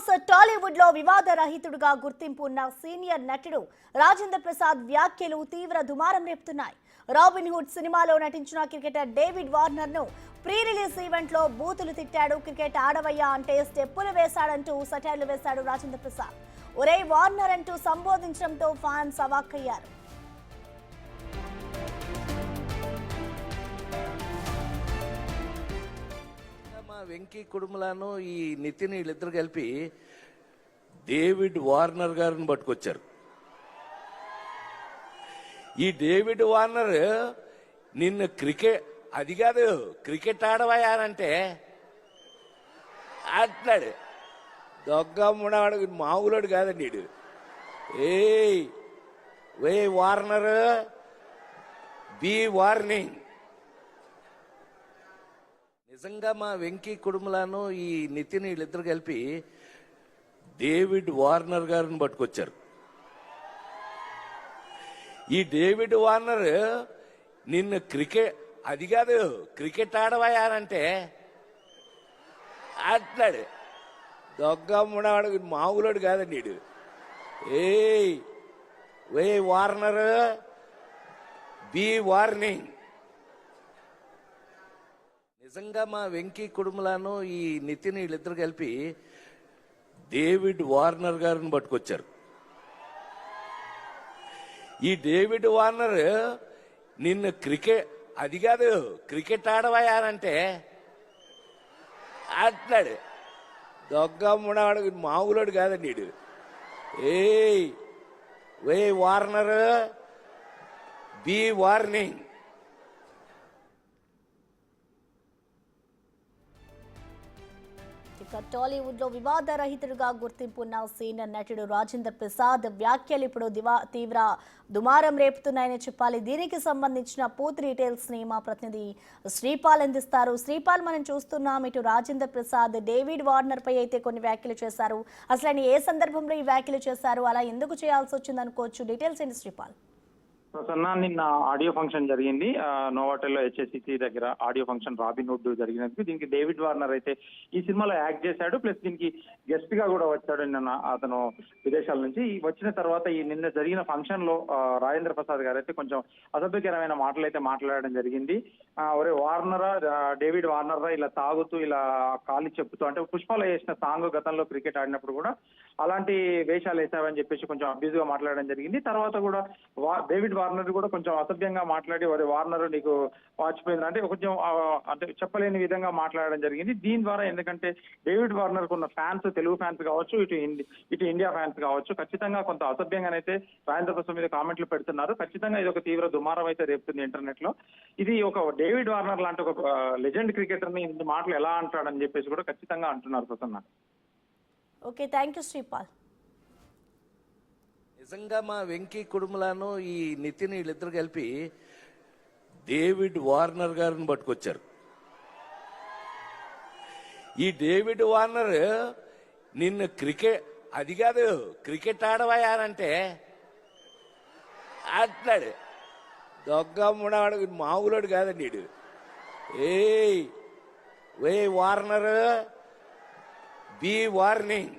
Mass Tollywood లో వివాద రహితుడుగా గుర్తింపు ఉన్న సీనియర్ నటుడు రాజేంద్ర ప్రసాద్ వ్యాఖ్యలు తీవ్ర దుమారం రేపుతున్నాయి. రాబిన్ హుడ్ సినిమాలో నటించిన క్రికెటర్ డేవిడ్ వార్నర్ ను ప్రీ రిలీజ్ ఈవెంట్ లో బూతులు తిట్టాడు. క్రికెట్ ఆడవయ్యా అంటే స్టెప్పులు వేశాడంటూ సెటైర్లు వేశాడు రాజేంద్ర ప్రసాద్. ఒరే వార్నర్ అంటూ సంబోధించడంతో ఫ్యాన్స్ అవాక్కయ్యారు. వెంకీ కుడుములను ఈ నితిన్ వీళ్ళిద్దరు కలిపి డేవిడ్ వార్నర్ గారిని పట్టుకొచ్చారు. ఈ డేవిడ్ వార్నర్ నిన్న అది కాదు క్రికెట్ ఆడవయానంటే అంటున్నాడు. దొగ్గమ్ముడాడు మామూలుడు కాదండి వీడు. ఏ వార్నర్ బి వార్నింగ్. నిజంగా మా వెంకీ కుడుములను ఈ నితిన్ వీళ్ళిద్దరు కలిపి డేవిడ్ వార్నర్ గారిని పట్టుకొచ్చారు. ఈ డేవిడ్ వార్నర్ నిన్న అది కాదు క్రికెట్ ఆడవయానంటే అంటున్నాడు. దొగ్గమ్ముడాడు మామూలుడు కాదండి వీడు. ఏ వార్నర్ బి వార్నింగ్. నిజంగా మా వెంకీ కుడుములను ఈ నితిన్ వీళ్ళిద్దరు కలిపి డేవిడ్ వార్నర్ గారిని పట్టుకొచ్చారు. ఈ డేవిడ్ వార్నర్ నిన్న అది కాదు క్రికెట్ ఆడవయానంటే అంటున్నాడు. దొగ్గమ్ముడాడు మామూలుడు కాదండి వీడు. ఏ వార్నర్ బి వార్నింగ్. టాలీవుడ్ లో వివాద రహితుడుగా గుర్తింపు ఉన్న సీనియర్ నటుడు రాజేంద్ర ప్రసాద్ వ్యాఖ్యలు ఇప్పుడు తీవ్ర దుమారం రేపుతున్నాయని చెప్పాలి. దీనికి సంబంధించిన పూర్తి డీటెయిల్స్ ని మా ప్రతినిధి శ్రీపాల్ అందిస్తారు. శ్రీపాల్, మనం చూస్తున్నాం ఇటు రాజేంద్ర ప్రసాద్ డేవిడ్ వార్నర్ పై అయితే కొన్ని వ్యాఖ్యలు చేశారు. అసలు ఆయన ఏ సందర్భంలో ఈ వ్యాఖ్యలు చేశారు, అలా ఎందుకు చేయాల్సి వచ్చింది అనుకోవచ్చు? డీటెయిల్స్ ఏంటి శ్రీపాల్? ప్రసన్న, నిన్న ఆడియో ఫంక్షన్ జరిగింది నోవాటెల్లో హెచ్ఎస్సిసి దగ్గర ఆడియో ఫంక్షన్ రాబిన్ హుడ్ జరిగినందుకు. దీనికి డేవిడ్ వార్నర్ అయితే ఈ సినిమాలో యాక్ట్ చేశాడు, ప్లస్ దీనికి గెస్ట్ గా కూడా వచ్చాడు. నిన్న అతను విదేశాల నుంచి వచ్చిన తర్వాత ఈ నిన్న జరిగిన ఫంక్షన్ లో రాజేంద్ర ప్రసాద్ గారు అయితే కొంచెం అసభ్యకరమైన మాటలు అయితే మాట్లాడడం జరిగింది. ఒరే వార్నరా, డేవిడ్ వార్నర్ ఇలా తాగుతూ ఇలా కాలి చెప్పుతూ, అంటే పుష్పాలో వేసిన సాంగ్ గతంలో క్రికెట్ ఆడినప్పుడు కూడా అలాంటి వేషాలు వేసావని చెప్పేసి కొంచెం అబ్యూజ్ గా మాట్లాడడం జరిగింది. తర్వాత కూడా డేవిడ్ వార్నర్ కూడా కొంచెం అసభ్యంగా మాట్లాడి వార్నర్ నీకు వాచిపోయింది అంటే కొంచెం అంటే చెప్పలేని విధంగా మాట్లాడడం జరిగింది. దీని ద్వారా ఎందుకంటే డేవిడ్ వార్నర్ ఉన్న ఫ్యాన్స్, తెలుగు ఫ్యాన్స్ కావచ్చు, ఇటు ఇండియా ఫ్యాన్స్ కావచ్చు, ఖచ్చితంగా కొంత అసభ్యంగానైతే రాజేంద్ర ప్రసాద్ మీద కామెంట్లు పెడుతున్నారు. ఖచ్చితంగా ఇది ఒక తీవ్ర దుమారం అయితే రేపుతుంది ఇంటర్నెట్ లో. ఇది ఒక డేవిడ్ వార్నర్ లాంటి ఒక లెజెండ్ క్రికెటర్ ని ఇంత మాటలు ఎలా అంటాడని చెప్పేసి కూడా ఖచ్చితంగా అంటున్నారు Prasanna. Okay, thank you Sripal. నిజంగా మా వెంకీ కుడుములను ఈ నితిన్ వీళ్ళిద్దరు కలిపి డేవిడ్ వార్నర్ గారిని పట్టుకొచ్చారు. ఈ డేవిడ్ వార్నర్ నిన్న అది కాదు క్రికెట్ ఆడవయానంటే అంటున్నాడు. దొగ్గమ్ముడాడు మామూలుడు కాదండి వీడు. ఏ వార్నర్ బి వార్నింగ్.